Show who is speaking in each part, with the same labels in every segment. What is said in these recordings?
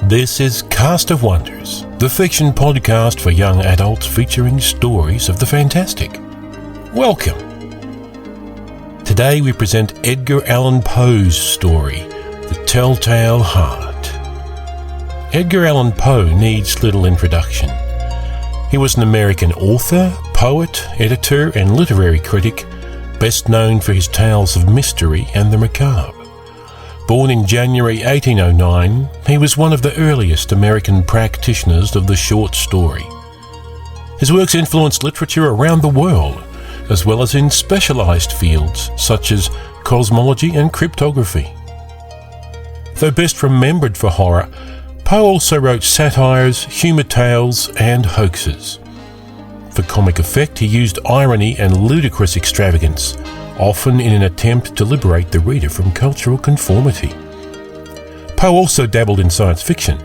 Speaker 1: This is Cast of Wonders, the fiction podcast for young adults featuring stories of the fantastic. Welcome. Today we present Edgar Allan Poe's story, The Telltale Heart. Edgar Allan Poe needs little introduction. He was an American author, poet, editor, and literary critic, best known for his tales of mystery and the macabre. Born in January 1809, he was one of the earliest American practitioners of the short story. His works influenced literature around the world, as well as in specialized fields such as cosmology and cryptography. Though best remembered for horror, Poe also wrote satires, humor tales, and hoaxes. For comic effect, he used irony and ludicrous extravagance, often in an attempt to liberate the reader from cultural conformity. Poe also dabbled in science fiction,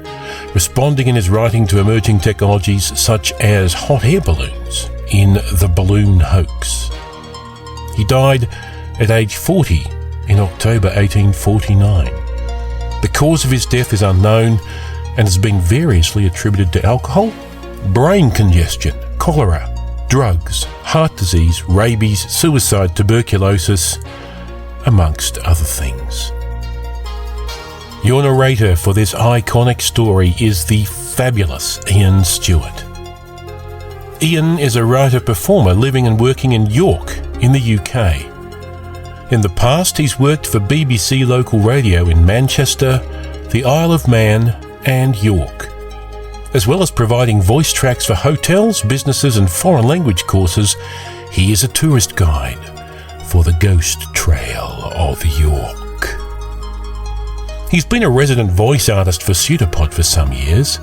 Speaker 1: responding in his writing to emerging technologies such as hot air balloons in The Balloon Hoax. He died at age 40 in October 1849. The cause of his death is unknown and has been variously attributed to alcohol, brain congestion, cholera, drugs, heart disease, rabies, suicide, tuberculosis, amongst other things. Your narrator for this iconic story is the fabulous Ian Stewart. Ian is a writer-performer living and working in York in the UK. In the past, he's worked for BBC local radio in Manchester, the Isle of Man, and York, as well as providing voice tracks for hotels, businesses and foreign language courses. He is a tourist guide for the Ghost Trail of York. He's been a resident voice artist for Pseudopod for some years.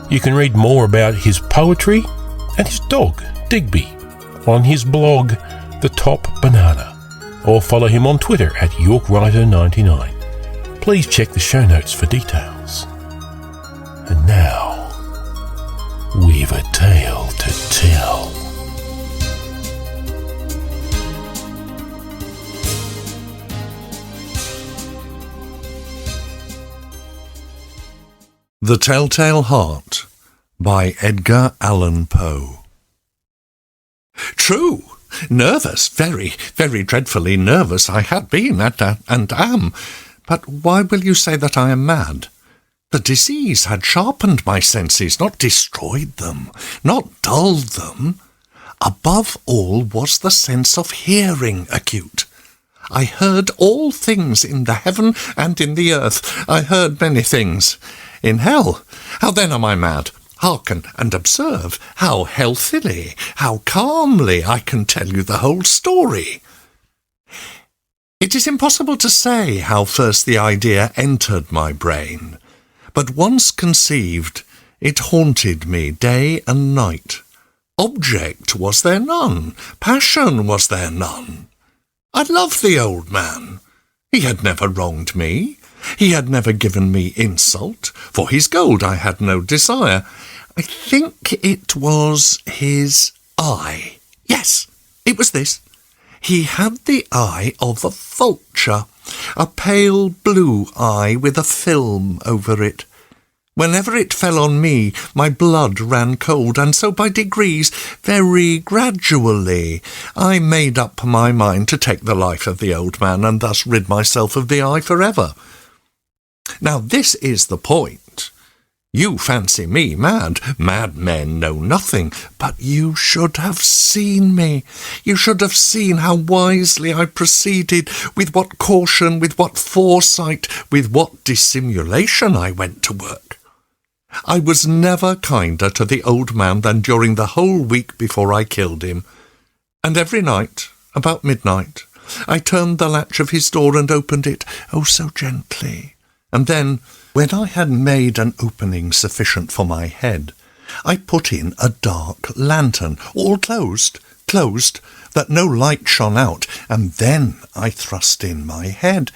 Speaker 1: You can read more about his poetry and his dog, Digby, on his blog, The Top Banana, or follow him on Twitter at YorkWriter99. Please check the show notes for details. And now, we've a tale to tell.
Speaker 2: The Telltale Heart by Edgar Allan Poe. True, nervous, very, very dreadfully nervous I had been and am. But why will you say that I am mad? The disease had sharpened my senses, not destroyed them, not dulled them. Above all was the sense of hearing acute. I heard all things in the heaven and in the earth. I heard many things. In hell, how then am I mad? Hearken and observe how healthily, how calmly I can tell you the whole story. It is impossible to say how first the idea entered my brain. But once conceived, it haunted me day and night. Object was there none, passion was there none. I loved the old man. He had never wronged me. He had never given me insult. For his gold I had no desire. I think it was his eye. Yes, it was this. He had the eye of a vulture, a pale blue eye with a film over it. Whenever it fell on me, my blood ran cold, and so by degrees, very gradually, I made up my mind to take the life of the old man and thus rid myself of the eye forever. Now this is the point. You fancy me mad. Madmen know nothing. But you should have seen me. You should have seen how wisely I proceeded, with what caution, with what foresight, with what dissimulation I went to work. I was never kinder to the old man than during the whole week before I killed him. And every night, about midnight, I turned the latch of his door and opened it, oh so gently. And then, when I had made an opening sufficient for my head, I put in a dark lantern, all closed, that no light shone out, and then I thrust in my head.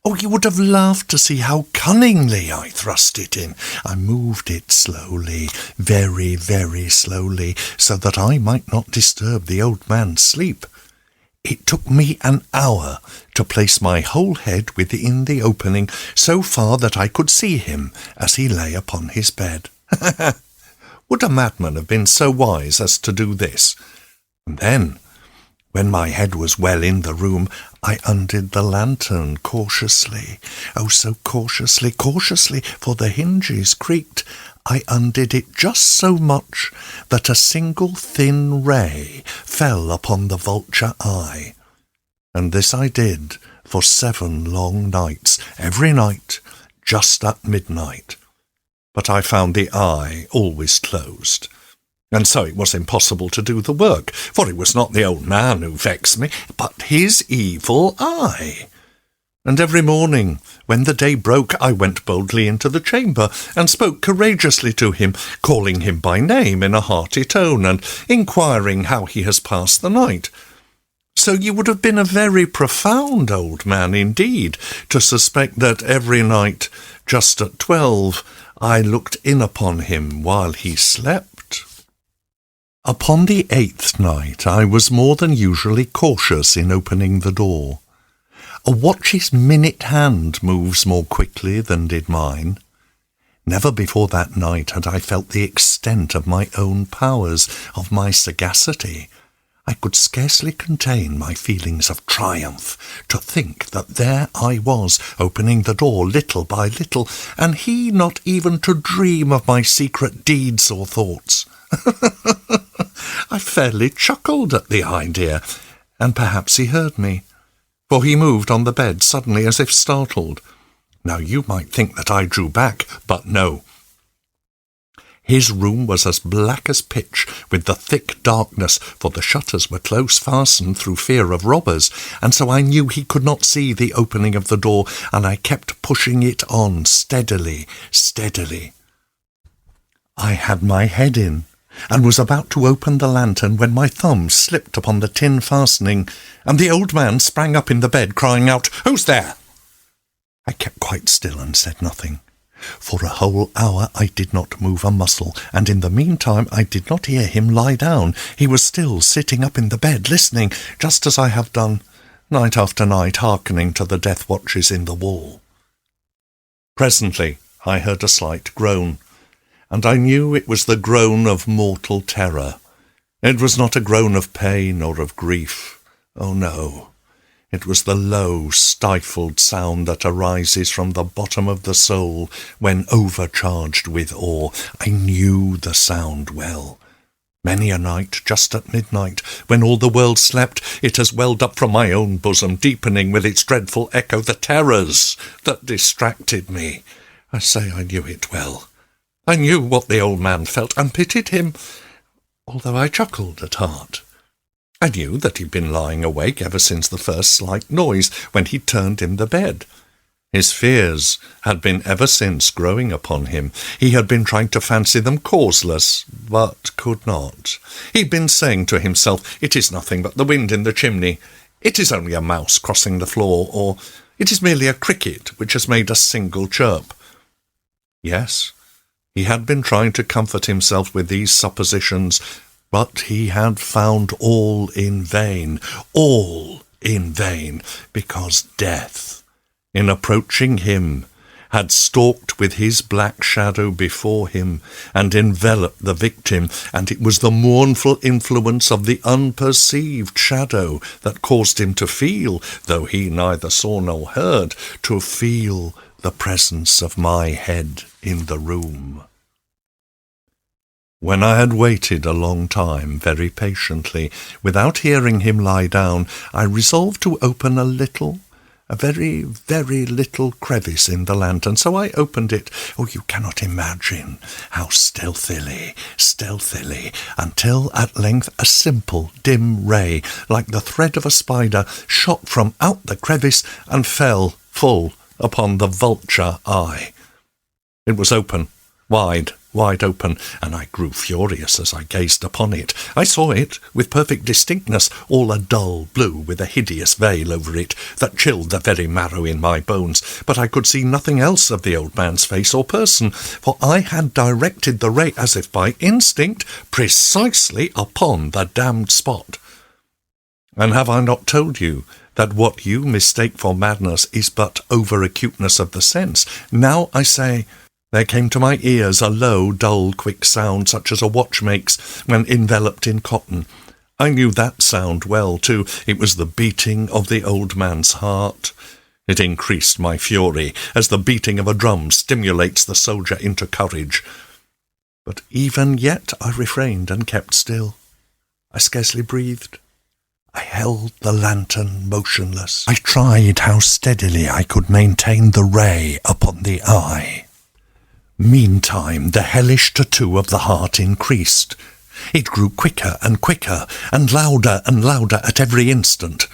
Speaker 2: Oh, you would have laughed to see how cunningly I thrust it in. I moved it slowly, very, very slowly, so that I might not disturb the old man's sleep. It took me an hour to to place my whole head within the opening, so far that I could see him as he lay upon his bed. Would a madman have been so wise as to do this? And then, when my head was well in the room, I undid the lantern cautiously. Oh, so cautiously, for the hinges creaked. I undid it just so much that a single thin ray fell upon the vulture eye. And this I did for 7 long nights, every night, just at midnight. But I found the eye always closed, and so it was impossible to do the work, for it was not the old man who vexed me, but his evil eye. And every morning, when the day broke, I went boldly into the chamber, and spoke courageously to him, calling him by name in a hearty tone, and inquiring how he has passed the night. So you would have been a very profound old man indeed, to suspect that every night, just at 12, I looked in upon him while he slept. Upon the 8th night I was more than usually cautious in opening the door. A watch's minute hand moves more quickly than did mine. Never before that night had I felt the extent of my own powers, of my sagacity. I could scarcely contain my feelings of triumph to think that there I was, opening the door little by little, and he not even to dream of my secret deeds or thoughts. I fairly chuckled at the idea, and perhaps he heard me, for he moved on the bed suddenly as if startled. Now you might think that I drew back, but no. His room was as black as pitch, with the thick darkness, for the shutters were close fastened through fear of robbers, and so I knew he could not see the opening of the door, and I kept pushing it on steadily. I had my head in, and was about to open the lantern when my thumb slipped upon the tin fastening, and the old man sprang up in the bed, crying out, "Who's there?" I kept quite still and said nothing. For a whole hour I did not move a muscle, and in the meantime I did not hear him lie down. He was still sitting up in the bed, listening, just as I have done, night after night, hearkening to the death watches in the wall. Presently I heard a slight groan, and I knew it was the groan of mortal terror. It was not a groan of pain or of grief. Oh, no. It was the low, stifled sound that arises from the bottom of the soul when overcharged with awe. I knew the sound well. Many a night, just at midnight, when all the world slept, it has welled up from my own bosom, deepening with its dreadful echo the terrors that distracted me. I say I knew it well. I knew what the old man felt, and pitied him, although I chuckled at heart. I knew that he'd been lying awake ever since the first slight noise, when he turned in the bed. His fears had been ever since growing upon him. He had been trying to fancy them causeless, but could not. He'd been saying to himself, "It is nothing but the wind in the chimney. It is only a mouse crossing the floor," or "It is merely a cricket which has made a single chirp." Yes, he had been trying to comfort himself with these suppositions, but he had found all in vain, because death, in approaching him, had stalked with his black shadow before him and enveloped the victim, and it was the mournful influence of the unperceived shadow that caused him to feel, though he neither saw nor heard, to feel the presence of my head in the room. When I had waited a long time, very patiently, without hearing him lie down, I resolved to open a very, very little crevice in the lantern, so I opened it. Oh, you cannot imagine how stealthily, until at length a simple, dim ray, like the thread of a spider, shot from out the crevice and fell full upon the vulture eye. It was open, wide open, and I grew furious as I gazed upon it. I saw it with perfect distinctness, all a dull blue with a hideous veil over it that chilled the very marrow in my bones, but I could see nothing else of the old man's face or person, for I had directed the ray as if by instinct precisely upon the damned spot. And have I not told you that what you mistake for madness is but over-acuteness of the sense. Now I say, there came to my ears a low, dull, quick sound, such as a watch makes when enveloped in cotton. I knew that sound well, too. It was the beating of the old man's heart. It increased my fury, as the beating of a drum stimulates the soldier into courage. But even yet I refrained and kept still. I scarcely breathed. I held the lantern motionless. I tried how steadily I could maintain the ray upon the eye. Meantime, the hellish tattoo of the heart increased. It grew quicker and quicker, and louder at every instant.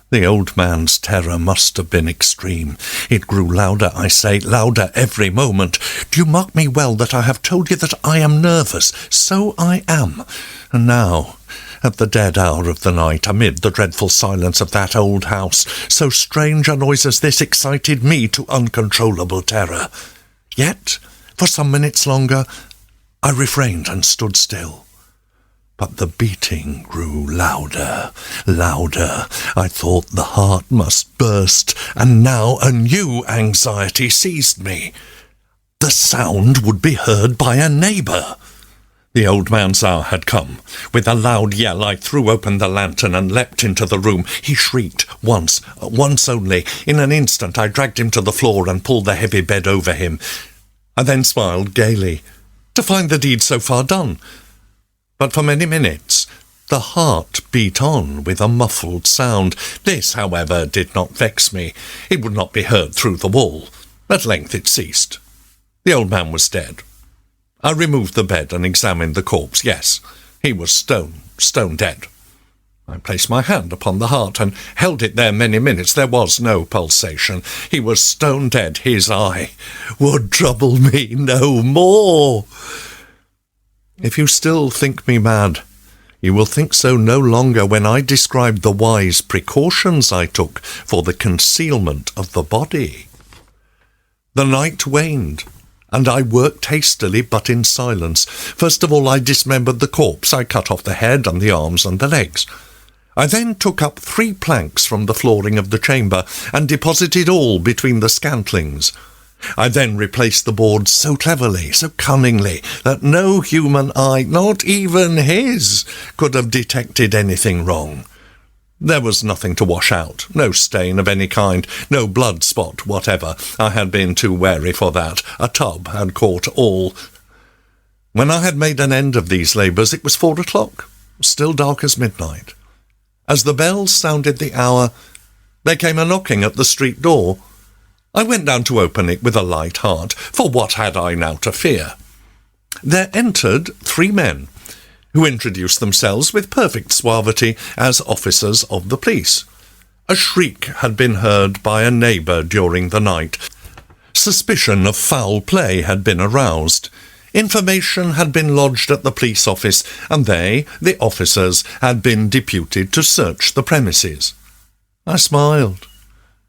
Speaker 2: The old man's terror must have been extreme. It grew louder, I say, louder every moment. Do you mark me well that I have told you that I am nervous? So I am. And now, at the dead hour of the night, amid the dreadful silence of that old house, so strange a noise as this excited me to uncontrollable terror. Yet, for some minutes longer, I refrained and stood still. But the beating grew louder, louder. I thought the heart must burst, and now a new anxiety seized me. The sound would be heard by a neighbour. The old man's hour had come. With a loud yell I threw open the lantern and leapt into the room. He shrieked once only. In an instant I dragged him to the floor and pulled the heavy bed over him. I then smiled gaily, to find the deed so far done. But for many minutes the heart beat on with a muffled sound. This, however, did not vex me. It would not be heard through the wall. At length it ceased. The old man was dead. I removed the bed and examined the corpse. Yes, he was stone dead. I placed my hand upon the heart and held it there many minutes. There was no pulsation. He was stone dead. His eye would trouble me no more. If you still think me mad, you will think so no longer when I describe the wise precautions I took for the concealment of the body. The night waned, and I worked hastily but in silence. First of all I dismembered the corpse. I cut off the head and the arms and the legs. I then took up 3 planks from the flooring of the chamber and deposited all between the scantlings. I then replaced the boards so cleverly, so cunningly, that no human eye, not even his, could have detected anything wrong. There was nothing to wash out, no stain of any kind, no blood spot whatever. I had been too wary for that. A tub had caught all. When I had made an end of these labours, it was 4 o'clock, still dark as midnight. As the bells sounded the hour, there came a knocking at the street door. I went down to open it with a light heart, for what had I now to fear? There entered 3 men, who introduced themselves with perfect suavity as officers of the police. A shriek had been heard by a neighbour during the night. Suspicion of foul play had been aroused. Information had been lodged at the police office, and they, the officers, had been deputed to search the premises. I smiled.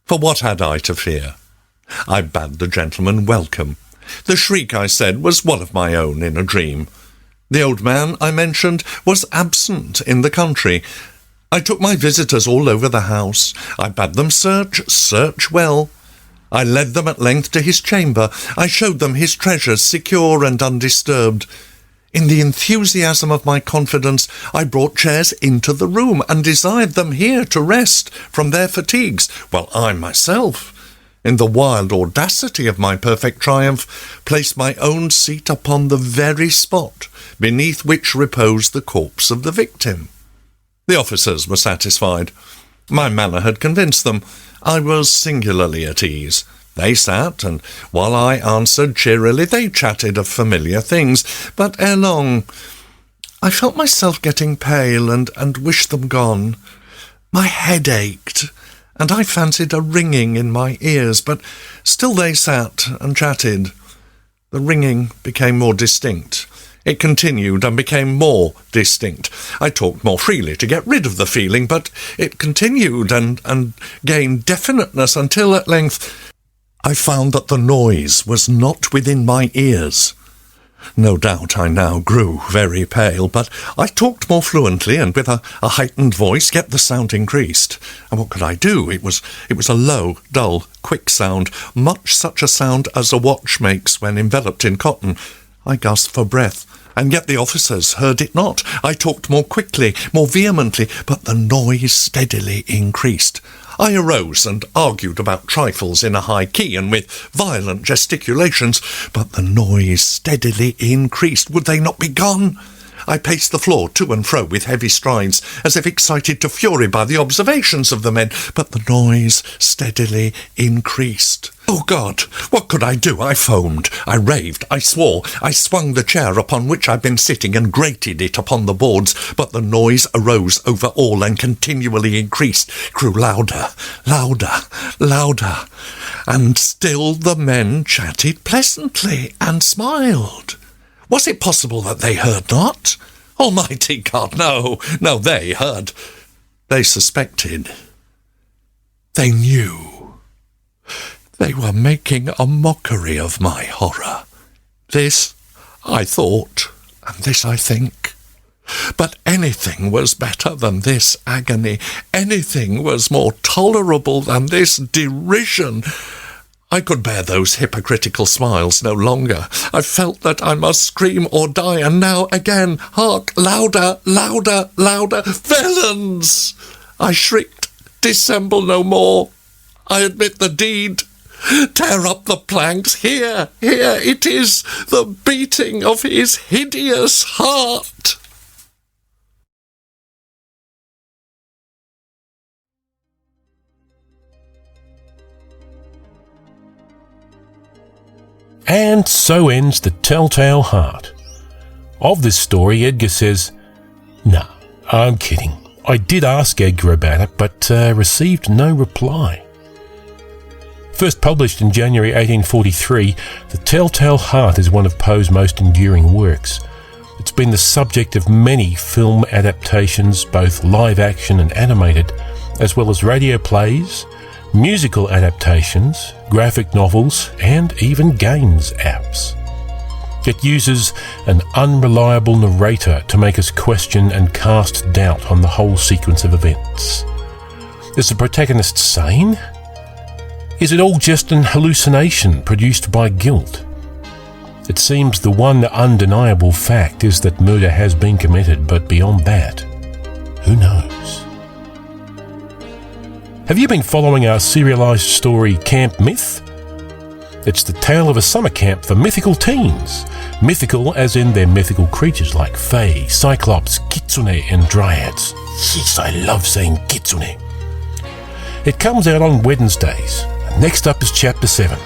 Speaker 2: For what had I to fear? I bade the gentleman welcome. The shriek, I said, was one of my own in a dream. The old man, I mentioned, was absent in the country. I took my visitors all over the house. I bade them search well. I led them at length to his chamber. I showed them his treasures, secure and undisturbed. In the enthusiasm of my confidence, I brought chairs into the room and desired them here to rest from their fatigues, while I myself, in the wild audacity of my perfect triumph, placed my own seat upon the very spot beneath which reposed the corpse of the victim. The officers were satisfied. My manner had convinced them. I was singularly at ease. They sat, and while I answered cheerily, they chatted of familiar things. But ere long, I felt myself getting pale and wished them gone. My head ached, and I fancied a ringing in my ears, but still they sat and chatted. The ringing became more distinct. It continued and became more distinct. I talked more freely to get rid of the feeling, but it continued and gained definiteness until at length I found that the noise was not within my ears. No doubt I now grew very pale, but I talked more fluently and with a heightened voice, yet the sound increased. And what could I do? It was a low, dull, quick sound, much such a sound as a watch makes when enveloped in cotton. I gasped for breath, and yet the officers heard it not. I talked more quickly, more vehemently, but the noise steadily increased. I arose and argued about trifles in a high key and with violent gesticulations, but the noise steadily increased. Would they not be gone? I paced the floor to and fro with heavy strides, as if excited to fury by the observations of the men, but the noise steadily increased. Oh, God, what could I do? I foamed, I raved, I swore, I swung the chair upon which I'd been sitting and grated it upon the boards, but the noise arose over all and continually increased, grew louder, louder, louder, and still the men chatted pleasantly and smiled. Was it possible that they heard not? Almighty God, no, they heard. They suspected. They knew. They were making a mockery of my horror. This I thought, and this I think. But anything was better than this agony. Anything was more tolerable than this derision. I could bear those hypocritical smiles no longer. I felt that I must scream or die, and now again, hark, louder, louder, louder, villains! I shrieked, dissemble no more. I admit the deed. Tear up the planks, here, it is the beating of his hideous heart.
Speaker 1: And so ends The Telltale Heart. Of this story, Edgar says, "No, I'm kidding. I did ask Edgar about it, but received no reply." First published in January 1843, The Telltale Heart is one of Poe's most enduring works. It's been the subject of many film adaptations, both live action and animated, as well as radio plays, musical adaptations, graphic novels, and even games apps. It uses an unreliable narrator to make us question and cast doubt on the whole sequence of events. Is the protagonist sane? Is it all just an hallucination produced by guilt? It seems the one undeniable fact is that murder has been committed, but beyond that, who knows? Have you been following our serialised story Camp Myth? It's the tale of a summer camp for mythical teens. Mythical as in they're mythical creatures like fae, cyclops, kitsune and dryads. Yes, I love saying kitsune. It comes out on Wednesdays. Next up is Chapter 7.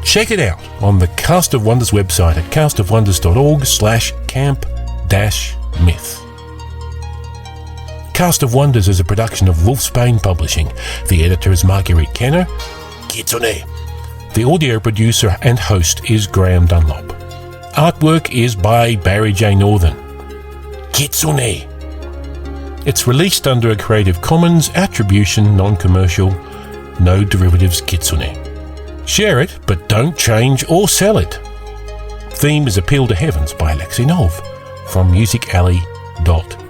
Speaker 1: Check it out on the Cast of Wonders website at castofwonders.org/camp-myth. Cast of Wonders is a production of Wolfsbane Publishing. The editor is Marguerite Kenner. Kitsune. The audio producer and host is Graham Dunlop. Artwork is by Barry J. Northern. Kitsune. It's released under a Creative Commons Attribution Non-Commercial No Derivatives Kitsune. Share it, but don't change or sell it. Theme is Appeal to Heavens by Alexei Nov from musicalley.com.